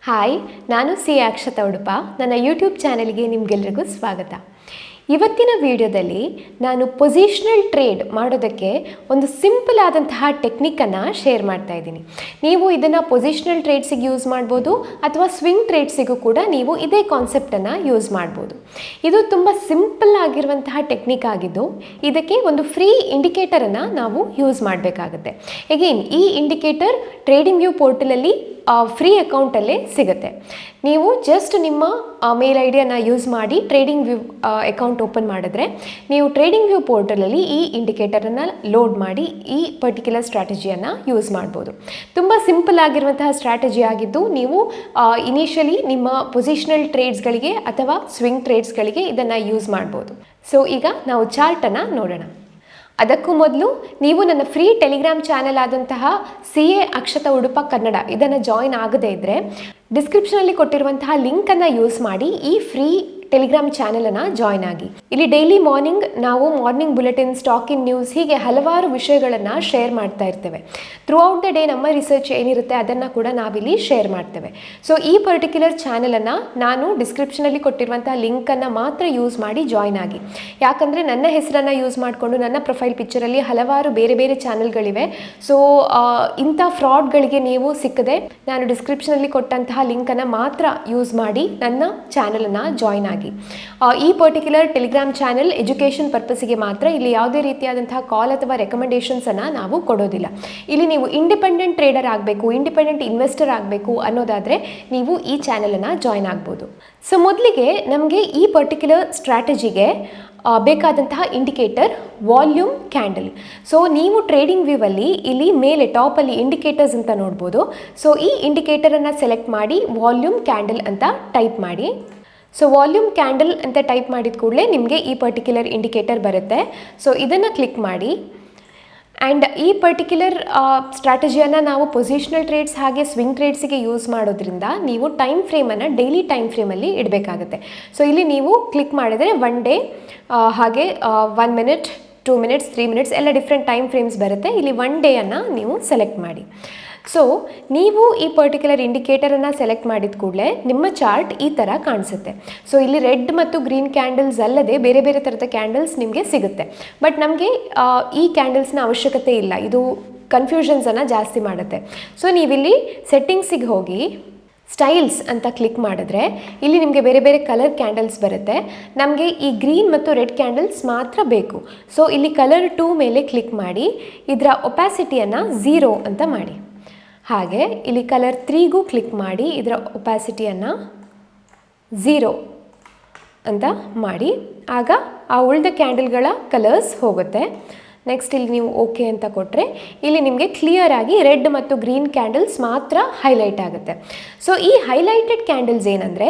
Hi, ನಾನು C Akshata Udupa. ನನ್ನ YouTube ಚಾನೆಲ್ಗೆ ನಿಮಗೆಲ್ಲರಿಗೂ ಸ್ವಾಗತ. ಇವತ್ತಿನ ವಿಡಿಯೋದಲ್ಲಿ ನಾನು ಪೊಸಿಷನಲ್ ಟ್ರೇಡ್ ಮಾಡೋದಕ್ಕೆ ಒಂದು ಸಿಂಪಲ್ ಆದಂತಹ ಟೆಕ್ನಿಕನ್ನು ಶೇರ್ ಮಾಡ್ತಾ ಇದ್ದೀನಿ. ನೀವು ಇದನ್ನು ಪೊಸಿಷನಲ್ ಟ್ರೇಡ್ಸಿಗೆ ಯೂಸ್ ಮಾಡ್ಬೋದು ಅಥವಾ ಸ್ವಿಂಗ್ ಟ್ರೇಡ್ಸಿಗೂ ಕೂಡ ನೀವು ಇದೇ ಕಾನ್ಸೆಪ್ಟನ್ನು ಯೂಸ್ ಮಾಡ್ಬೋದು. ಇದು ತುಂಬ ಸಿಂಪಲ್ ಆಗಿರುವಂತಹ ಟೆಕ್ನಿಕ್ ಆಗಿದ್ದು ಇದಕ್ಕೆ ಒಂದು ಫ್ರೀ ಇಂಡಿಕೇಟರನ್ನು ನಾವು ಯೂಸ್ ಮಾಡಬೇಕಾಗುತ್ತೆ. ಎಗೇನ್ ಈ ಇಂಡಿಕೇಟರ್ ಟ್ರೇಡಿಂಗ್ ವ್ಯೂ ಪೋರ್ಟಲಲ್ಲಿ ಫ್ರೀ ಅಕೌಂಟಲ್ಲೇ ಸಿಗುತ್ತೆ. ನೀವು ಜಸ್ಟ್ ನಿಮ್ಮ ಮೇಲ್ ಐ ಡಿಯನ್ನು ಯೂಸ್ ಮಾಡಿ ಟ್ರೇಡಿಂಗ್ ವ್ಯೂ ಅಕೌಂಟ್ ಓಪನ್ ಮಾಡಿದ್ರೆ ನೀವು ಟ್ರೇಡಿಂಗ್ ವ್ಯೂ ಪೋರ್ಟಲಲ್ಲಿ ಈ ಇಂಡಿಕೇಟರನ್ನು ಲೋಡ್ ಮಾಡಿ ಈ ಪರ್ಟಿಕ್ಯುಲರ್ ಸ್ಟ್ರಾಟಜಿಯನ್ನು ಯೂಸ್ ಮಾಡ್ಬೋದು. ತುಂಬ ಸಿಂಪಲ್ ಆಗಿರುವಂತಹ ಸ್ಟ್ರಾಟಜಿ ಆಗಿದ್ದು ನೀವು ಇನಿಷಿಯಲಿ ನಿಮ್ಮ ಪೊಸಿಷನಲ್ ಟ್ರೇಡ್ಸ್ಗಳಿಗೆ ಅಥವಾ ಸ್ವಿಂಗ್ ಟ್ರೇಡ್ಸ್ಗಳಿಗೆ ಇದನ್ನು ಯೂಸ್ ಮಾಡ್ಬೋದು. ಸೊ ಈಗ ನಾವು ಚಾರ್ಟನ್ನು ನೋಡೋಣ. ಅದಕ್ಕೂ ಮೊದಲು ನೀವು ನನ್ನ ಫ್ರೀ ಟೆಲಿಗ್ರಾಮ್ ಚಾನೆಲ್ ಆದಂತಹ CA ಅಕ್ಷತಾ ಉಡುಪ ಕನ್ನಡ ಇದನ್ನು ಜಾಯಿನ್ ಆಗದೇ ಇದ್ದರೆ ಡಿಸ್ಕ್ರಿಪ್ಷನಲ್ಲಿ ಕೊಟ್ಟಿರುವಂತಹ ಲಿಂಕನ್ನು ಯೂಸ್ ಮಾಡಿ ಈ ಫ್ರೀ ಟೆಲಿಗ್ರಾಮ್ ಚಾನೆಲನ್ನು ಜಾಯ್ನ್ ಆಗಿ. ಇಲ್ಲಿ ಡೈಲಿ ನಾವು morning bulletin, stock in news, ಹೀಗೆ ಹಲವಾರು ವಿಷಯಗಳನ್ನು ಶೇರ್ ಮಾಡ್ತಾ ಇರ್ತೇವೆ. ಥ್ರೂ ಔಟ್ ದ ಡೇ ನಮ್ಮ ರಿಸರ್ಚ್ ಏನಿರುತ್ತೆ ಅದನ್ನು ಕೂಡ ನಾವಿಲ್ಲಿ ಶೇರ್ ಮಾಡ್ತೇವೆ. ಸೊ ಈ ಪರ್ಟಿಕ್ಯುಲರ್ ಚಾನೆಲನ್ನು ನಾನು ಡಿಸ್ಕ್ರಿಪ್ಷನಲ್ಲಿ ಕೊಟ್ಟಿರುವಂತಹ ಲಿಂಕನ್ನು ಮಾತ್ರ ಯೂಸ್ ಮಾಡಿ ಜಾಯ್ನ್ ಆಗಿ. ಯಾಕಂದರೆ ನನ್ನ ಹೆಸರನ್ನು ಯೂಸ್ ಮಾಡಿಕೊಂಡು ನನ್ನ ಪ್ರೊಫೈಲ್ ಪಿಕ್ಚರಲ್ಲಿ ಹಲವಾರು ಬೇರೆ ಬೇರೆ ಚಾನೆಲ್ಗಳಿವೆ. ಸೊ ಇಂಥ ಫ್ರಾಡ್ಗಳಿಗೆ ನೀವು ಸಿಕ್ಕದೆ ನಾನು ಡಿಸ್ಕ್ರಿಪ್ಷನಲ್ಲಿ ಕೊಟ್ಟಂತಹ ಲಿಂಕನ್ನು ಮಾತ್ರ ಯೂಸ್ ಮಾಡಿ ನನ್ನ ಚಾನೆಲನ್ನು ಜಾಯ್ನ್ ಆಗಿ. ಈ ಪರ್ಟಿಕ್ಯುಲರ್ ಟೆಲಿಗ್ರಾಮ್ ಚಾನೆಲ್ ಎಜುಕೇಷನ್ ಪರ್ಪಸ್ಸಿಗೆ ಮಾತ್ರ. ಇಲ್ಲಿ ಯಾವುದೇ ರೀತಿಯಾದಂತಹ ಕಾಲ್ ಅಥವಾ ರೆಕಮೆಂಡೇಷನ್ಸನ್ನು ನಾವು ಕೊಡೋದಿಲ್ಲ. ಇಲ್ಲಿ ನೀವು ಇಂಡಿಪೆಂಡೆಂಟ್ ಟ್ರೇಡರ್ ಆಗಬೇಕು, ಇಂಡಿಪೆಂಡೆಂಟ್ ಇನ್ವೆಸ್ಟರ್ ಆಗಬೇಕು ಅನ್ನೋದಾದರೆ ನೀವು ಈ ಚಾನೆಲನ್ನು ಜಾಯ್ನ್ ಆಗ್ಬೋದು. ಸೊ ಮೊದಲಿಗೆ ನಮಗೆ ಈ ಪರ್ಟಿಕ್ಯುಲರ್ ಸ್ಟ್ರಾಟಜಿಗೆ ಬೇಕಾದಂತಹ ಇಂಡಿಕೇಟರ್ ವಾಲ್ಯೂಮ್ ಕ್ಯಾಂಡಲ್. ಸೊ ನೀವು ಟ್ರೇಡಿಂಗ್ ವ್ಯೂವಲ್ಲಿ ಇಲ್ಲಿ ಮೇಲೆ ಟಾಪಲ್ಲಿ ಇಂಡಿಕೇಟರ್ಸ್ ಅಂತ ನೋಡ್ಬೋದು. ಸೊ ಈ ಇಂಡಿಕೇಟರನ್ನು ಸೆಲೆಕ್ಟ್ ಮಾಡಿ ವಾಲ್ಯೂಮ್ ಕ್ಯಾಂಡಲ್ ಅಂತ ಟೈಪ್ ಮಾಡಿ. ಸೊ ವಾಲ್ಯೂಮ್ ಕ್ಯಾಂಡಲ್ ಅಂತ ಟೈಪ್ ಮಾಡಿದ ಕೂಡಲೇ ನಿಮಗೆ ಈ ಪರ್ಟಿಕ್ಯುಲರ್ ಇಂಡಿಕೇಟರ್ ಬರುತ್ತೆ. ಸೊ ಇದನ್ನು ಕ್ಲಿಕ್ ಮಾಡಿ. ಆ್ಯಂಡ್ ಈ ಪರ್ಟಿಕ್ಯುಲರ್ ಸ್ಟ್ರಾಟಜಿಯನ್ನು ನಾವು ಪೊಸಿಷನಲ್ ಟ್ರೇಡ್ಸ್ ಹಾಗೆ ಸ್ವಿಂಗ್ ಟ್ರೇಡ್ಸಿಗೆ ಯೂಸ್ ಮಾಡೋದ್ರಿಂದ ನೀವು ಟೈಮ್ ಫ್ರೇಮನ್ನು ಡೈಲಿ ಟೈಮ್ ಫ್ರೇಮಲ್ಲಿ ಇಡಬೇಕಾಗುತ್ತೆ. ಸೊ ಇಲ್ಲಿ ನೀವು ಕ್ಲಿಕ್ ಮಾಡಿದರೆ 1 ಡೇ ಹಾಗೆ 1 ಮಿನಿಟ್, 2 ಮಿನಿಟ್ಸ್, 3 ಮಿನಿಟ್ಸ್ ಎಲ್ಲ ಡಿಫ್ರೆಂಟ್ ಟೈಮ್ ಫ್ರೇಮ್ಸ್ ಬರುತ್ತೆ. ಇಲ್ಲಿ 1 ಡೇಯನ್ನು ನೀವು ಸೆಲೆಕ್ಟ್ ಮಾಡಿ. ಸೊ ನೀವು ಈ ಪರ್ಟಿಕ್ಯುಲರ್ ಇಂಡಿಕೇಟರನ್ನು ಸೆಲೆಕ್ಟ್ ಮಾಡಿದ ಕೂಡಲೇ ನಿಮ್ಮ ಚಾರ್ಟ್ ಈ ಥರ ಕಾಣಿಸುತ್ತೆ. ಸೊ ಇಲ್ಲಿ ರೆಡ್ ಮತ್ತು ಗ್ರೀನ್ ಕ್ಯಾಂಡಲ್ಸ್ ಅಲ್ಲದೆ ಬೇರೆ ಬೇರೆ ಥರದ ಕ್ಯಾಂಡಲ್ಸ್ ನಿಮಗೆ ಸಿಗುತ್ತೆ. ಬಟ್ ನಮಗೆ ಈ ಕ್ಯಾಂಡಲ್ಸ್ನ ಅವಶ್ಯಕತೆ ಇಲ್ಲ, ಇದು ಕನ್ಫ್ಯೂಷನ್ಸನ್ನು ಜಾಸ್ತಿ ಮಾಡುತ್ತೆ. ಸೊ ನೀವಿಲ್ಲಿ ಸೆಟ್ಟಿಂಗ್ಸಿಗೆ ಹೋಗಿ ಸ್ಟೈಲ್ಸ್ ಅಂತ ಕ್ಲಿಕ್ ಮಾಡಿದ್ರೆ ಇಲ್ಲಿ ನಿಮಗೆ ಬೇರೆ ಬೇರೆ ಕಲರ್ ಕ್ಯಾಂಡಲ್ಸ್ ಬರುತ್ತೆ. ನಮಗೆ ಈ ಗ್ರೀನ್ ಮತ್ತು ರೆಡ್ ಕ್ಯಾಂಡಲ್ಸ್ ಮಾತ್ರ ಬೇಕು. ಸೊ ಇಲ್ಲಿ ಕಲರ್ 2 ಮೇಲೆ ಕ್ಲಿಕ್ ಮಾಡಿ ಇದರ ಒಪ್ಯಾಸಿಟಿಯನ್ನು 0 ಅಂತ ಮಾಡಿ. ಹಾಗೆ ಇಲ್ಲಿ ಕಲರ್ 3ಗೂ ಕ್ಲಿಕ್ ಮಾಡಿ ಇದರ ಒಪ್ಯಾಸಿಟಿಯನ್ನು 0 ಅಂತ ಮಾಡಿ. ಆಗ ಆ ಉಳಿದ ಕ್ಯಾಂಡಲ್ಗಳ ಕಲರ್ಸ್ ಹೋಗುತ್ತೆ. ನೆಕ್ಸ್ಟ್ ಇಲ್ಲಿ ನೀವು ಓಕೆ ಅಂತ ಕೊಟ್ಟರೆ ಇಲ್ಲಿ ನಿಮಗೆ ಕ್ಲಿಯರ್ ಆಗಿ ರೆಡ್ ಮತ್ತು ಗ್ರೀನ್ ಕ್ಯಾಂಡಲ್ಸ್ ಮಾತ್ರ ಹೈಲೈಟ್ ಆಗುತ್ತೆ. ಸೊ ಈ ಹೈಲೈಟೆಡ್ ಕ್ಯಾಂಡಲ್ಸ್ ಏನಂದರೆ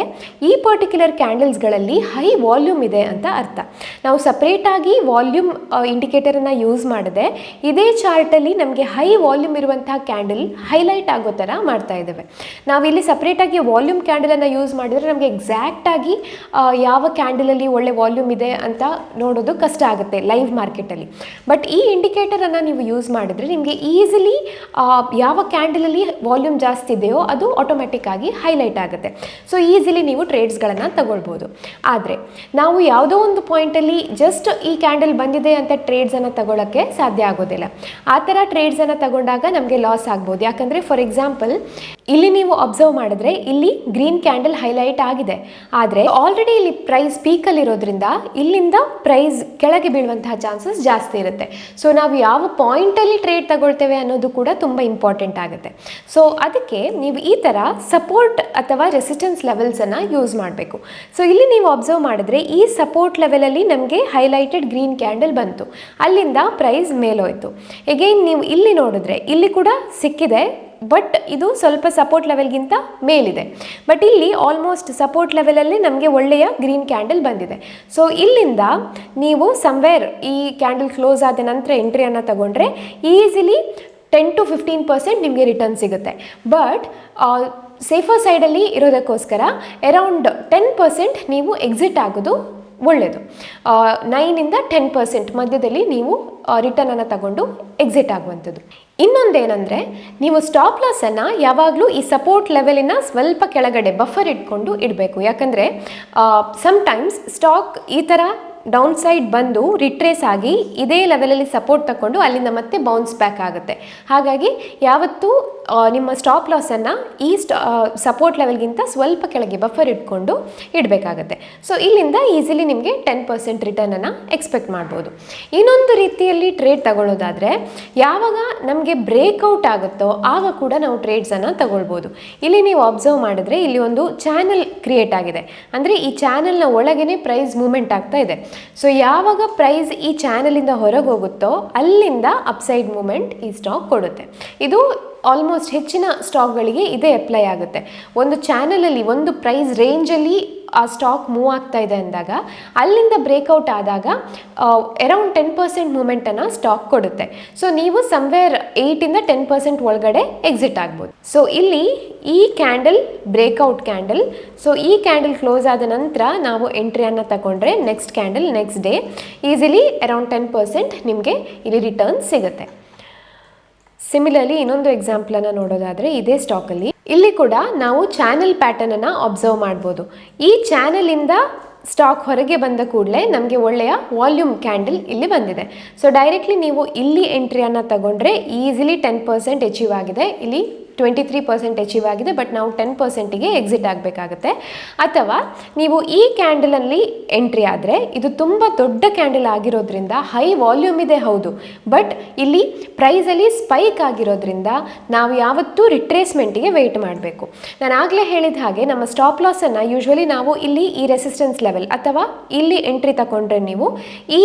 ಈ ಪರ್ಟಿಕ್ಯುಲರ್ ಕ್ಯಾಂಡಲ್ಸ್ಗಳಲ್ಲಿ ಹೈ ವಾಲ್ಯೂಮ್ ಇದೆ ಅಂತ ಅರ್ಥ. ನಾವು ಸಪ್ರೇಟಾಗಿ ವಾಲ್ಯೂಮ್ ಇಂಡಿಕೇಟರನ್ನು ಯೂಸ್ ಮಾಡಿದೆ ಇದೇ ಚಾರ್ಟಲ್ಲಿ ನಮಗೆ ಹೈ ವಾಲ್ಯೂಮ್ ಇರುವಂತಹ ಕ್ಯಾಂಡಲ್ ಹೈಲೈಟ್ ಆಗೋ ಥರ ಮಾಡ್ತಾ ಇದ್ದೇವೆ. ನಾವಿಲ್ಲಿ ಸಪ್ರೇಟಾಗಿ ವಾಲ್ಯೂಮ್ ಕ್ಯಾಂಡಲನ್ನು ಯೂಸ್ ಮಾಡಿದರೆ ನಮಗೆ ಎಕ್ಸಾಕ್ಟಾಗಿ ಯಾವ ಕ್ಯಾಂಡಲಲ್ಲಿ ಒಳ್ಳೆ ವಾಲ್ಯೂಮ್ ಇದೆ ಅಂತ ನೋಡೋದು ಕಷ್ಟ ಆಗುತ್ತೆ ಲೈವ್ ಮಾರ್ಕೆಟಲ್ಲಿ. ಬಟ್ ಈ ಇಂಡಿಕೇಟರನ್ನು ನೀವು ಯೂಸ್ ಮಾಡಿದರೆ ನಿಮಗೆ ಈಸಿಲಿ ಯಾವ ಕ್ಯಾಂಡಲಲ್ಲಿ ವಾಲ್ಯೂಮ್ ಜಾಸ್ತಿ ಇದೆಯೋ ಅದು ಆಟೋಮೆಟಿಕ್ ಆಗಿ ಹೈಲೈಟ್ ಆಗುತ್ತೆ. ಸೊ ಈಸಿಲಿ ನೀವು ಟ್ರೇಡ್ಸ್ಗಳನ್ನು ತಗೊಳ್ಬೋದು. ಆದರೆ ನಾವು ಯಾವುದೋ ಒಂದು ಪಾಯಿಂಟಲ್ಲಿ ಜಸ್ಟ್ ಈ ಕ್ಯಾಂಡಲ್ ಬಂದಿದೆ ಅಂತ ಟ್ರೇಡ್ಸನ್ನು ತಗೊಳ್ಳೋಕ್ಕೆ ಸಾಧ್ಯ ಆಗೋದಿಲ್ಲ. ಆ ಥರ ಟ್ರೇಡ್ಸನ್ನು ತಗೊಂಡಾಗ ನಮಗೆ ಲಾಸ್ ಆಗ್ಬೋದು. ಯಾಕಂದರೆ ಫಾರ್ ಎಕ್ಸಾಂಪಲ್ ಇಲ್ಲಿ ನೀವು ಅಬ್ಸರ್ವ್ ಮಾಡಿದ್ರೆ ಇಲ್ಲಿ ಗ್ರೀನ್ ಕ್ಯಾಂಡಲ್ ಹೈಲೈಟ್ ಆಗಿದೆ, ಆದರೆ ಆಲ್ರೆಡಿ ಇಲ್ಲಿ ಪ್ರೈಸ್ ಪೀಕಲ್ಲಿರೋದ್ರಿಂದ ಇಲ್ಲಿಂದ ಪ್ರೈಸ್ ಕೆಳಗೆ ಬೀಳುವಂತಹ ಚಾನ್ಸಸ್ ಜಾಸ್ತಿ ಇರುತ್ತೆ. ಸೊ ನಾವು ಯಾವ ಪಾಯಿಂಟಲ್ಲಿ ಟ್ರೇಡ್ ತಗೊಳ್ತೇವೆ ಅನ್ನೋದು ಕೂಡ ತುಂಬ ಇಂಪಾರ್ಟೆಂಟ್ ಆಗುತ್ತೆ. ಸೊ ಅದಕ್ಕೆ ನೀವು ಈ ಥರ ಸಪೋರ್ಟ್ ಅಥವಾ ರೆಸಿಸ್ಟೆನ್ಸ್ ಲೆವೆಲ್ಸನ್ನು ಯೂಸ್ ಮಾಡಬೇಕು. ಸೊ ಇಲ್ಲಿ ನೀವು ಅಬ್ಸರ್ವ್ ಮಾಡಿದ್ರೆ ಈ ಸಪೋರ್ಟ್ ಲೆವೆಲಲ್ಲಿ ನಮಗೆ ಹೈಲೈಟೆಡ್ ಗ್ರೀನ್ ಕ್ಯಾಂಡಲ್ ಬಂತು, ಅಲ್ಲಿಂದ ಪ್ರೈಸ್ ಮೇಲೋಯ್ತು. ಎಗೈನ್ ನೀವು ಇಲ್ಲಿ ನೋಡಿದ್ರೆ ಇಲ್ಲಿ ಕೂಡ ಸಿಕ್ಕಿದೆ, ಬಟ್ ಇದು ಸ್ವಲ್ಪ ಸಪೋರ್ಟ್ ಲೆವೆಲ್ಗಿಂತ ಮೇಲಿದೆ. ಬಟ್ ಇಲ್ಲಿ ಆಲ್ಮೋಸ್ಟ್ ಸಪೋರ್ಟ್ ಲೆವೆಲಲ್ಲಿ ನಮಗೆ ಒಳ್ಳೆಯ ಗ್ರೀನ್ ಕ್ಯಾಂಡಲ್ ಬಂದಿದೆ. ಸೊ ಇಲ್ಲಿಂದ ನೀವು ಸಮ್ವೇರ್ ಈ ಕ್ಯಾಂಡಲ್ ಕ್ಲೋಸ್ ಆದ ನಂತರ ಎಂಟ್ರಿಯನ್ನು ತಗೊಂಡ್ರೆ ಈಸಿಲಿ 10 to 15% ನಿಮಗೆ ರಿಟರ್ನ್ ಸಿಗುತ್ತೆ. ಬಟ್ ಸೇಫರ್ ಸೈಡಲ್ಲಿ ಇರೋದಕ್ಕೋಸ್ಕರ ಅರೌಂಡ್ 10% ನೀವು ಎಕ್ಸಿಟ್ ಆಗೋದು ಒಳ್ಳೆಯದು. 9ಇಂದ 10% ಮಧ್ಯದಲ್ಲಿ ನೀವು ರಿಟರ್ನನ್ನು ತಗೊಂಡು ಎಕ್ಸಿಟ್ ಆಗುವಂಥದ್ದು. ಇನ್ನೊಂದೇನೆಂದರೆ, ನೀವು ಸ್ಟಾಪ್ ಲಾಸನ್ನು ಯಾವಾಗಲೂ ಈ ಸಪೋರ್ಟ್ ಲೆವೆಲಿನ ಸ್ವಲ್ಪ ಕೆಳಗಡೆ ಬಫರ್ ಇಟ್ಕೊಂಡು ಇಡಬೇಕು. ಯಾಕಂದರೆ ಸಮ್ಟೈಮ್ಸ್ ಸ್ಟಾಕ್ ಈ ಥರ ಡೌನ್ ಸೈಡ್ ಬಂದು ರಿಟ್ರೇಸ್ ಆಗಿ ಇದೇ ಲೆವೆಲಲ್ಲಿ ಸಪೋರ್ಟ್ ತಗೊಂಡು ಅಲ್ಲಿಂದ ಮತ್ತೆ ಬೌನ್ಸ್ ಬ್ಯಾಕ್ ಆಗುತ್ತೆ. ಹಾಗಾಗಿ ಯಾವತ್ತೂ ನಿಮ್ಮ ಸ್ಟಾಪ್ ಲಾಸನ್ನು ಈ ಸಪೋರ್ಟ್ ಲೆವೆಲ್ಗಿಂತ ಸ್ವಲ್ಪ ಕೆಳಗೆ ಬಫರ್ ಇಟ್ಕೊಂಡು ಇಡಬೇಕಾಗತ್ತೆ. ಸೊ ಇಲ್ಲಿಂದ ಈಸಿಲಿ ನಿಮಗೆ 10% ರಿಟರ್ನನ್ನು ಎಕ್ಸ್ಪೆಕ್ಟ್ ಮಾಡ್ಬೋದು. ಇನ್ನೊಂದು ರೀತಿಯಲ್ಲಿ ಟ್ರೇಡ್ ತಗೊಳ್ಳೋದಾದರೆ, ಯಾವಾಗ ನಮಗೆ ಬ್ರೇಕ್ಔಟ್ ಆಗುತ್ತೋ ಆಗ ಕೂಡ ನಾವು ಟ್ರೇಡ್ಸನ್ನು ತಗೊಳ್ಬೋದು. ಇಲ್ಲಿ ನೀವು ಅಬ್ಸರ್ವ್ ಮಾಡಿದ್ರೆ ಇಲ್ಲಿ ಒಂದು ಚಾನಲ್ ಕ್ರಿಯೇಟ್ ಆಗಿದೆ. ಅಂದರೆ ಈ ಚಾನಲ್ನ ಒಳಗೇ ಪ್ರೈಸ್ ಮೂವ್ಮೆಂಟ್ ಆಗ್ತಾ ಇದೆ. ಸೊ ಯಾವಾಗ ಪ್ರೈಸ್ ಈ ಚಾನಲಿಂದ ಹೊರಗೆ ಹೋಗುತ್ತೋ ಅಲ್ಲಿಂದ ಅಪ್ಸೈಡ್ ಮೂವ್ಮೆಂಟ್ ಈ ಸ್ಟಾಕ್ ಕೊಡುತ್ತೆ. ಇದು ಆಲ್ಮೋಸ್ಟ್ ಹೆಚ್ಚಿನ ಸ್ಟಾಕ್ಗಳಿಗೆ ಇದೇ ಅಪ್ಲೈ ಆಗುತ್ತೆ. ಒಂದು ಚಾನಲಲ್ಲಿ ಒಂದು ಪ್ರೈಸ್ ರೇಂಜಲ್ಲಿ ಆ ಸ್ಟಾಕ್ ಮೂವ್ ಆಗ್ತಾ ಇದೆ ಅಂದಾಗ ಅಲ್ಲಿಂದ ಬ್ರೇಕ್ಔಟ್ ಆದಾಗ ಅರೌಂಡ್ 10% ಮೂಮೆಂಟನ್ನು ಸ್ಟಾಕ್ ಕೊಡುತ್ತೆ. ಸೊ ನೀವು ಸಮ್ವೇರ್ 8ಇಂದ 10% ಒಳಗಡೆ ಎಕ್ಸಿಟ್ ಆಗ್ಬೋದು. ಸೊ ಇಲ್ಲಿ ಈ ಕ್ಯಾಂಡಲ್ ಬ್ರೇಕ್ಔಟ್ ಕ್ಯಾಂಡಲ್. ಸೊ ಈ ಕ್ಯಾಂಡಲ್ ಕ್ಲೋಸ್ ಆದ ನಂತರ ನಾವು ಎಂಟ್ರಿಯನ್ನು ತಗೊಂಡ್ರೆ next candle next day easily around 10% ನಿಮಗೆ ಇಲ್ಲಿ ರಿಟರ್ನ್ ಸಿಗುತ್ತೆ. ಸಿಮಿಲರ್ಲಿ ಇನ್ನೊಂದು ಎಕ್ಸಾಂಪಲನ್ನು ನೋಡೋದಾದರೆ, ಇದೇ ಸ್ಟಾಕಲ್ಲಿ ಇಲ್ಲಿ ಕೂಡ ನಾವು ಚಾನಲ್ ಪ್ಯಾಟರ್ನನ್ನು ಅಬ್ಸರ್ವ್ ಮಾಡ್ಬೋದು. ಈ ಚಾನಲಿಂದ ಸ್ಟಾಕ್ ಹೊರಗೆ ಬಂದ ಕೂಡಲೇ ನಮಗೆ ಒಳ್ಳೆಯ ವಾಲ್ಯೂಮ್ ಕ್ಯಾಂಡಲ್ ಇಲ್ಲಿ ಬಂದಿದೆ. ಸೊ ಡೈರೆಕ್ಟ್ಲಿ ನೀವು ಇಲ್ಲಿ ಎಂಟ್ರಿಯನ್ನು ತಗೊಂಡ್ರೆ ಈಸಿಲಿ 10% ಅಚೀವ್ ಆಗಿದೆ. ಇಲ್ಲಿ 23% ಅಚೀವ್ ಆಗಿದೆ, ಬಟ್ ನಾವು 10%ಗೆ ಎಕ್ಸಿಟ್ ಆಗಬೇಕಾಗುತ್ತೆ. ಅಥವಾ ನೀವು ಈ ಕ್ಯಾಂಡಲಲ್ಲಿ ಎಂಟ್ರಿ ಆದರೆ, ಇದು ತುಂಬ ದೊಡ್ಡ ಕ್ಯಾಂಡಲ್ ಆಗಿರೋದ್ರಿಂದ ಹೈ ವಾಲ್ಯೂಮ್ ಇದೆ ಹೌದು, ಬಟ್ ಇಲ್ಲಿ ಪ್ರೈಸಲ್ಲಿ ಸ್ಪೈಕ್ ಆಗಿರೋದ್ರಿಂದ ನಾವು ಯಾವತ್ತೂ ರಿಟ್ರೇಸ್ಮೆಂಟಿಗೆ ವೆಯ್ಟ್ ಮಾಡಬೇಕು. ನಾನು ಆಗಲೇ ಹೇಳಿದ ಹಾಗೆ ನಮ್ಮ ಸ್ಟಾಪ್ ಲಾಸನ್ನು ಯೂಶ್ವಲಿ ನಾವು ಇಲ್ಲಿ ಈ ರೆಸಿಸ್ಟೆನ್ಸ್ ಲೆವೆಲ್ ಅಥವಾ ಇಲ್ಲಿ ಎಂಟ್ರಿ ತಗೊಂಡ್ರೆ ನೀವು ಈ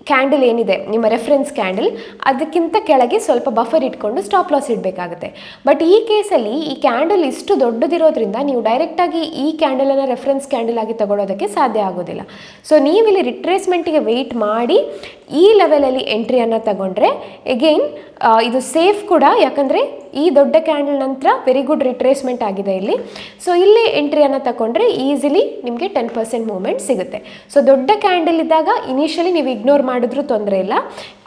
ಕ್ಯಾಂಡಲ್ ಏನಿದೆ ನಿಮ್ಮ ರೆಫರೆನ್ಸ್ ಕ್ಯಾಂಡಲ್ ಅದಕ್ಕಿಂತ ಕೆಳಗೆ ಸ್ವಲ್ಪ ಬಫರ್ ಇಟ್ಕೊಂಡು ಸ್ಟಾಪ್ ಲಾಸ್ ಇಡಬೇಕಾಗುತ್ತೆ. ಬಟ್ ಈ ಕೇಸಲ್ಲಿ ಈ ಕ್ಯಾಂಡಲ್ ಇಷ್ಟು ದೊಡ್ಡದಿರೋದ್ರಿಂದ ನೀವು ಡೈರೆಕ್ಟಾಗಿ ಈ ಕ್ಯಾಂಡಲನ್ನು ರೆಫರೆನ್ಸ್ ಕ್ಯಾಂಡಲ್ ಆಗಿ ತಗೊಳ್ಳೋದಕ್ಕೆ ಸಾಧ್ಯ ಆಗೋದಿಲ್ಲ. ಸೊ ನೀವಿಲ್ಲಿ ರಿಟ್ರೇಸ್ಮೆಂಟಿಗೆ ವೆಯ್ಟ್ ಮಾಡಿ ಈ ಲೆವೆಲಲ್ಲಿ ಎಂಟ್ರಿಯನ್ನು ತಗೊಂಡ್ರೆ ಎಗೈನ್ ಇದು ಸೇಫ್ ಕೂಡ, ಯಾಕಂದರೆ ಈ ದೊಡ್ಡ ಕ್ಯಾಂಡಲ್ ನಂತರ ವೆರಿ ಗುಡ್ ರಿಟ್ರೇಸ್ಮೆಂಟ್ ಆಗಿದೆ ಇಲ್ಲಿ. ಸೊ ಇಲ್ಲಿ ಎಂಟ್ರಿಯನ್ನು ತಗೊಂಡ್ರೆ ಈಸಿಲಿ ನಿಮಗೆ 10% ಮೂವ್ಮೆಂಟ್ ಸಿಗುತ್ತೆ. ಸೊ ದೊಡ್ಡ ಕ್ಯಾಂಡಲ್ ಇದ್ದಾಗ ಇನಿಷಿಯಲಿ ನೀವು ಇಗ್ನೋರ್ ಮಾಡಿದ್ರೂ ತೊಂದರೆ ಇಲ್ಲ.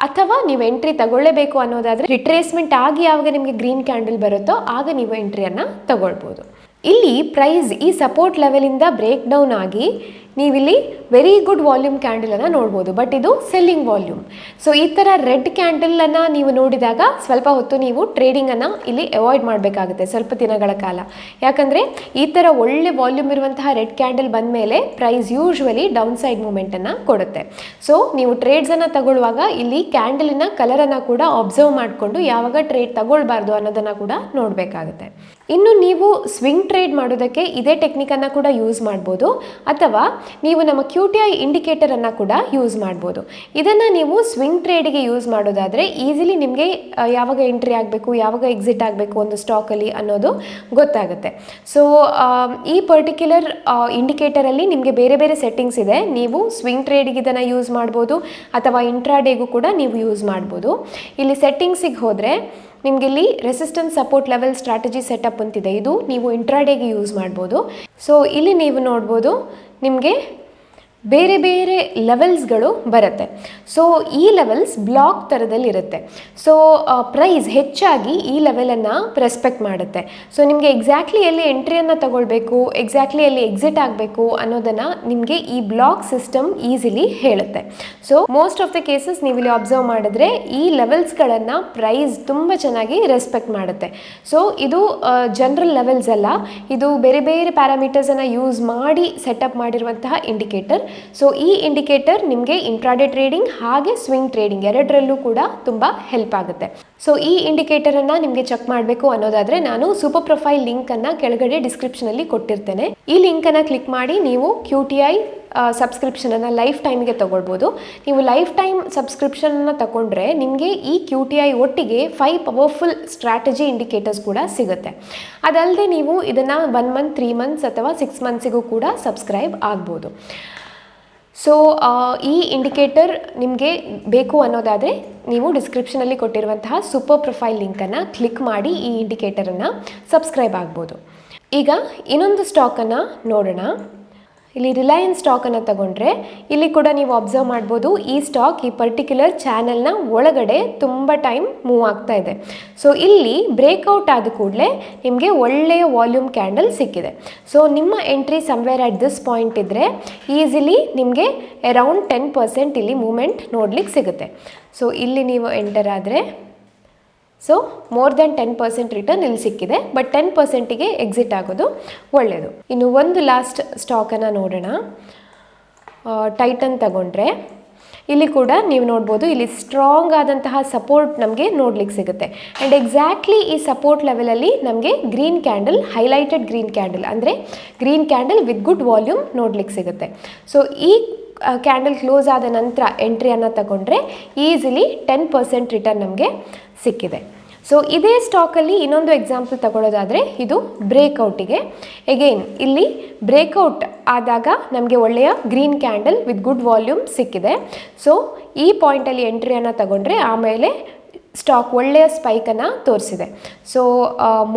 ಅಥವಾ ನೀವು ಎಂಟ್ರಿ ತಗೊಳ್ಳೇಬೇಕು ಅನ್ನೋದಾದರೆ ರಿಟ್ರೇಸ್ಮೆಂಟ್ ಆಗಿ ಯಾವಾಗ ನಿಮಗೆ ಗ್ರೀನ್ ಕ್ಯಾಂಡಲ್ ಬರುತ್ತೋ ಆಗ ನೀವು ಎಂಟ್ರಿಯನ್ನು ತಗೊಳ್ಬೋದು. ಇಲ್ಲಿ ಪ್ರೈಸ್ ಈ ಸಪೋರ್ಟ್ ಲೆವೆಲಿಂದ ಬ್ರೇಕ್ ಡೌನ್ ಆಗಿ ನೀವಿಲ್ಲಿ ವೆರಿ ಗುಡ್ ವಾಲ್ಯೂಮ್ ಕ್ಯಾಂಡಲನ್ನು ನೋಡ್ಬೋದು, ಬಟ್ ಇದು ಸೆಲ್ಲಿಂಗ್ ವಾಲ್ಯೂಮ್. ಸೊ ಈ ಥರ ರೆಡ್ ಕ್ಯಾಂಡಲನ್ನು ನೀವು ನೋಡಿದಾಗ ಸ್ವಲ್ಪ ಹೊತ್ತು ನೀವು ಟ್ರೇಡಿಂಗನ್ನು ಇಲ್ಲಿ ಅವಾಯ್ಡ್ ಮಾಡಬೇಕಾಗುತ್ತೆ ಸ್ವಲ್ಪ ದಿನಗಳ ಕಾಲ. ಯಾಕಂದರೆ ಈ ಥರ ಒಳ್ಳೆ ವಾಲ್ಯೂಮ್ ಇರುವಂತಹ ರೆಡ್ ಕ್ಯಾಂಡಲ್ ಬಂದ ಮೇಲೆ ಪ್ರೈಸ್ ಯೂಶ್ವಲಿ ಡೌನ್ ಸೈಡ್ ಮೂಮೆಂಟನ್ನು ಕೊಡುತ್ತೆ. ಸೊ ನೀವು ಟ್ರೇಡ್ಸನ್ನು ತಗೊಳ್ಳುವಾಗ ಇಲ್ಲಿ ಕ್ಯಾಂಡಲಿನ ಕಲರನ್ನು ಕೂಡ ಅಬ್ಸರ್ವ್ ಮಾಡಿಕೊಂಡು ಯಾವಾಗ ಟ್ರೇಡ್ ತಗೊಳ್ಬಾರ್ದು ಅನ್ನೋದನ್ನು ಕೂಡ ನೋಡಬೇಕಾಗುತ್ತೆ. ಇನ್ನು ನೀವು ಸ್ವಿಂಗ್ ಟ್ರೇಡ್ ಮಾಡೋದಕ್ಕೆ ಇದೇ ಟೆಕ್ನಿಕನ್ನು ಕೂಡ ಯೂಸ್ ಮಾಡ್ಬೋದು, ಅಥವಾ ನೀವು ನಮ್ಮ QTI ಇಂಡಿಕೇಟರನ್ನು ಕೂಡ ಯೂಸ್ ಮಾಡ್ಬೋದು. ಇದನ್ನು ನೀವು ಸ್ವಿಂಗ್ ಟ್ರೇಡಿಗೆ ಯೂಸ್ ಮಾಡೋದಾದರೆ ಈಸಿಲಿ ನಿಮಗೆ ಯಾವಾಗ ಎಂಟ್ರಿ ಆಗಬೇಕು ಯಾವಾಗ ಎಕ್ಸಿಟ್ ಆಗಬೇಕು ಒಂದು ಸ್ಟಾಕಲ್ಲಿ ಅನ್ನೋದು ಗೊತ್ತಾಗುತ್ತೆ. ಸೊ ಈ ಪರ್ಟಿಕ್ಯುಲರ್ ಇಂಡಿಕೇಟರಲ್ಲಿ ನಿಮಗೆ ಬೇರೆ ಬೇರೆ ಸೆಟ್ಟಿಂಗ್ಸ್ ಇದೆ. ನೀವು ಸ್ವಿಂಗ್ ಟ್ರೇಡಿಗೆ ಇದನ್ನು ಯೂಸ್ ಮಾಡ್ಬೋದು ಅಥವಾ ಇಂಟ್ರಾಡೇಗೂ ಕೂಡ ನೀವು ಯೂಸ್ ಮಾಡ್ಬೋದು. ಇಲ್ಲಿ ಸೆಟ್ಟಿಂಗ್ಸಿಗೆ ಹೋದರೆ ನಿಮಗೆ ಇಲ್ಲಿ resistance support level strategy setup ಅಂತಿದೆ, ಇದು ನೀವು ಇಂಟ್ರಾಡೇಗೆ ಯೂಸ್ ಮಾಡ್ಬೋದು. ಸೊ ಇಲ್ಲಿ ನೀವು ನೋಡ್ಬೋದು ನಿಮಗೆ ಬೇರೆ ಬೇರೆ ಲೆವೆಲ್ಸ್ಗಳು ಬರುತ್ತೆ. ಸೊ ಈ ಲೆವೆಲ್ಸ್ ಬ್ಲಾಕ್ ಥರದಲ್ಲಿ ಇರುತ್ತೆ. ಸೊ ಪ್ರೈಸ್ ಹೆಚ್ಚಾಗಿ ಈ ಲೆವೆಲನ್ನು ರೆಸ್ಪೆಕ್ಟ್ ಮಾಡುತ್ತೆ. ಸೊ ನಿಮಗೆ ಎಕ್ಸಾಕ್ಟ್ಲಿ ಎಲ್ಲಿ ಎಂಟ್ರಿಯನ್ನು ತಗೊಳ್ಬೇಕು, ಎಕ್ಸಾಕ್ಟ್ಲಿ ಎಲ್ಲಿ ಎಕ್ಸಿಟ್ ಆಗಬೇಕು ಅನ್ನೋದನ್ನು ನಿಮಗೆ ಈ ಬ್ಲಾಕ್ ಸಿಸ್ಟಮ್ ಈಸಿಲಿ ಹೇಳುತ್ತೆ. So most of the cases ನೀವು ಇಲ್ಲಿ ಅಬ್ಸರ್ವ್ ಮಾಡಿದ್ರೆ ಈ ಲೆವೆಲ್ಸ್ಗಳನ್ನು ಪ್ರೈಸ್ ತುಂಬ ಚೆನ್ನಾಗಿ ರೆಸ್ಪೆಕ್ಟ್ ಮಾಡುತ್ತೆ. ಸೊ ಇದು ಜನರಲ್ ಲೆವೆಲ್ಸ್ ಅಲ್ಲ, ಇದು ಬೇರೆ ಬೇರೆ ಪ್ಯಾರಾಮೀಟರ್ಸನ್ನು ಯೂಸ್ ಮಾಡಿ ಸೆಟಪ್ ಮಾಡಿರುವಂತಹ ಇಂಡಿಕೇಟರ್. ಸೊ ಈ ಇಂಡಿಕೇಟರ್ ನಿಮಗೆ ಇಂಟ್ರಾಡೇ ಟ್ರೇಡಿಂಗ್ ಹಾಗೆ ಸ್ವಿಂಗ್ ಟ್ರೇಡಿಂಗ್ ಎರಡರಲ್ಲೂ ಕೂಡ ತುಂಬ ಹೆಲ್ಪ್ ಆಗುತ್ತೆ. ಸೊ ಈ ಇಂಡಿಕೇಟರನ್ನು ನಿಮಗೆ ಚೆಕ್ ಮಾಡಬೇಕು ಅನ್ನೋದಾದರೆ ನಾನು ಸೂಪರ್ ಪ್ರೊಫೈಲ್ ಲಿಂಕನ್ನು ಕೆಳಗಡೆ ಡಿಸ್ಕ್ರಿಪ್ಷನಲ್ಲಿ ಕೊಟ್ಟಿರ್ತೇನೆ. ಈ ಲಿಂಕನ್ನು ಕ್ಲಿಕ್ ಮಾಡಿ ನೀವು QTI ಸಬ್ಸ್ಕ್ರಿಪ್ಷನನ್ನು ಲೈಫ್ ಟೈಮಿಗೆ ತೊಗೊಳ್ಬೋದು. ನೀವು ಲೈಫ್ ಟೈಮ್ ಸಬ್ಸ್ಕ್ರಿಪ್ಷನನ್ನು ತಗೊಂಡ್ರೆ ನಿಮಗೆ ಈ QTI ಒಟ್ಟಿಗೆ 5 ಪವರ್ಫುಲ್ ಸ್ಟ್ರಾಟಜಿ ಇಂಡಿಕೇಟರ್ಸ್ ಕೂಡ ಸಿಗುತ್ತೆ. ಅದಲ್ಲದೆ ನೀವು ಇದನ್ನು 1 ಮಂತ್ 3 ಮಂತ್ಸ್ ಅಥವಾ 6 ಮಂತ್ಸಿಗೂ ಕೂಡ ಸಬ್ಸ್ಕ್ರೈಬ್ ಆಗ್ಬೋದು. ಸೊ ಈ ಇಂಡಿಕೇಟರ್ ನಿಮಗೆ ಬೇಕು ಅನ್ನೋದಾದರೆ ನೀವು ಡಿಸ್ಕ್ರಿಪ್ಷನಲ್ಲಿ ಕೊಟ್ಟಿರುವಂತಹ ಸೂಪರ್ ಪ್ರೊಫೈಲ್ ಲಿಂಕನ್ನು ಕ್ಲಿಕ್ ಮಾಡಿ ಈ ಇಂಡಿಕೇಟರನ್ನು ಸಬ್ಸ್ಕ್ರೈಬ್ ಆಗ್ಬೋದು. ಈಗ ಇನ್ನೊಂದು ಸ್ಟಾಕನ್ನು ನೋಡೋಣ. ಇಲ್ಲಿ ರಿಲಯನ್ಸ್ ಸ್ಟಾಕನ್ನು ತಗೊಂಡ್ರೆ ಇಲ್ಲಿ ಕೂಡ ನೀವು ಅಬ್ಸರ್ವ್ ಮಾಡ್ಬೋದು, ಈ ಸ್ಟಾಕ್ ಈ ಪರ್ಟಿಕ್ಯುಲರ್ ಚಾನಲ್ನ ಒಳಗಡೆ ತುಂಬ ಟೈಮ್ ಮೂವ್ ಆಗ್ತಾ ಇದೆ. ಸೊ ಇಲ್ಲಿ ಬ್ರೇಕ್ಔಟ್ ಆದ ಕೂಡಲೇ ನಿಮಗೆ ಒಳ್ಳೆಯ ವಾಲ್ಯೂಮ್ ಕ್ಯಾಂಡಲ್ ಸಿಕ್ಕಿದೆ. ಸೊ ನಿಮ್ಮ entry somewhere at this point ಇದ್ದರೆ ಈಸಿಲಿ ನಿಮಗೆ ಅರೌಂಡ್ 10% ಇಲ್ಲಿ ಮೂಮೆಂಟ್ ನೋಡ್ಲಿಕ್ಕೆ ಸಿಗುತ್ತೆ. ಸೊ ಇಲ್ಲಿ ನೀವು ಎಂಟರ್ ಆದರೆ ಸೊ ಮೋರ್ ದೆನ್ 10% ರಿಟರ್ನ್ ಇಲ್ಲಿ ಸಿಕ್ಕಿದೆ. ಬಟ್ 10%ಗೆ ಎಕ್ಸಿಟ್ ಆಗೋದು ಒಳ್ಳೆಯದು. ಇನ್ನು ಒಂದು ಲಾಸ್ಟ್ ಸ್ಟಾಕನ್ನು ನೋಡೋಣ. ಟೈಟನ್ ತಗೊಂಡ್ರೆ ಇಲ್ಲಿ ಕೂಡ ನೀವು ನೋಡ್ಬೋದು, ಇಲ್ಲಿ ಸ್ಟ್ರಾಂಗ್ ಆದಂತಹ ಸಪೋರ್ಟ್ ನಮಗೆ ನೋಡ್ಲಿಕ್ಕೆ ಸಿಗುತ್ತೆ. ಆ್ಯಂಡ್ ಎಕ್ಸಾಕ್ಟ್ಲಿ ಈ ಸಪೋರ್ಟ್ ಲೆವೆಲಲ್ಲಿ ನಮಗೆ green candle, highlighted green candle ಅಂದರೆ green candle with good volume ನೋಡ್ಲಿಕ್ಕೆ ಸಿಗುತ್ತೆ. ಸೊ ಈ ಕ್ಯಾಂಡಲ್ ಕ್ಲೋಸ್ ಆದ ನಂತರ ಎಂಟ್ರಿಯನ್ನು ತಗೊಂಡ್ರೆ ಈಸಿಲಿ 10% ರಿಟರ್ನ್ ನಮಗೆ ಸಿಕ್ಕಿದೆ. ಸೊ ಇದೇ ಸ್ಟಾಕಲ್ಲಿ ಇನ್ನೊಂದು ಎಕ್ಸಾಂಪಲ್ ತಗೊಳ್ಳೋದಾದರೆ ಇದು ಬ್ರೇಕ್ಔಟಿಗೆ. ಎಗೈನ್ ಇಲ್ಲಿ ಬ್ರೇಕ್ಔಟ್ ಆದಾಗ ನಮಗೆ ಒಳ್ಳೆಯ green candle with good volume ಸಿಕ್ಕಿದೆ. ಸೊ ಈ ಪಾಯಿಂಟಲ್ಲಿ ಎಂಟ್ರಿಯನ್ನು ತಗೊಂಡ್ರೆ ಆಮೇಲೆ ಸ್ಟಾಕ್ ಒಳ್ಳೆಯ ಸ್ಪೈಕನ್ನು ತೋರಿಸಿದೆ. ಸೊ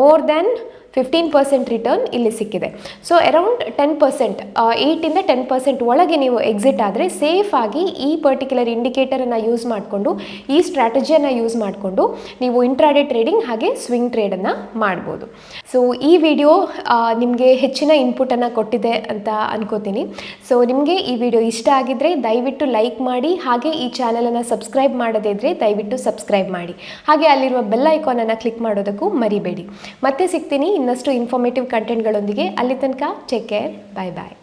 ಮೋರ್ ದ್ಯಾನ್ 15% ರಿಟರ್ನ್ ಇಲ್ಲಿ ಸಿಕ್ಕಿದೆ. ಸೊ ಅರೌಂಡ್ 10%, 8ಇಂದ 10% ಒಳಗೆ ನೀವು ಎಕ್ಸಿಟ್ ಆದರೆ ಸೇಫಾಗಿ ಈ ಪರ್ಟಿಕ್ಯುಲರ್ ಇಂಡಿಕೇಟರನ್ನು ಯೂಸ್ ಮಾಡಿಕೊಂಡು, ಈ ಸ್ಟ್ರಾಟಜಿಯನ್ನು ಯೂಸ್ ಮಾಡಿಕೊಂಡು ನೀವು ಇಂಟ್ರಾಡೇ ಟ್ರೇಡಿಂಗ್ ಹಾಗೆ ಸ್ವಿಂಗ್ ಟ್ರೇಡನ್ನು ಮಾಡ್ಬೋದು. ಸೊ ಈ ವಿಡಿಯೋ ನಿಮಗೆ ಹೆಚ್ಚಿನ ಇನ್ಪುಟನ್ನು ಕೊಟ್ಟಿದೆ ಅಂತ ಅನ್ಕೋತೀನಿ. ಸೊ ನಿಮಗೆ ಈ ವಿಡಿಯೋ ಇಷ್ಟ ಆಗಿದ್ದರೆ ದಯವಿಟ್ಟು ಲೈಕ್ ಮಾಡಿ, ಹಾಗೆ ಈ ಚಾನಲನ್ನು ಸಬ್ಸ್ಕ್ರೈಬ್ ಮಾಡದೇ ಇದ್ದರೆ ದಯವಿಟ್ಟು ಸಬ್ಸ್ಕ್ರೈಬ್ ಮಾಡಿ, ಹಾಗೆ ಅಲ್ಲಿರುವ ಬೆಲ್ ಐಕಾನನ್ನು ಕ್ಲಿಕ್ ಮಾಡೋದಕ್ಕೂ ಮರಿಬೇಡಿ. ಮತ್ತೆ ಸಿಗ್ತೀನಿ ಇನ್ನಷ್ಟು ಇನ್ಫಾರ್ಮೇಟಿವ್ ಕಂಟೆಂಟ್ಗಳೊಂದಿಗೆ. ಅಲ್ಲಿ ತನಕ ಟೇಕ್ ಕೇರ್, ಬಾಯ್ ಬಾಯ್.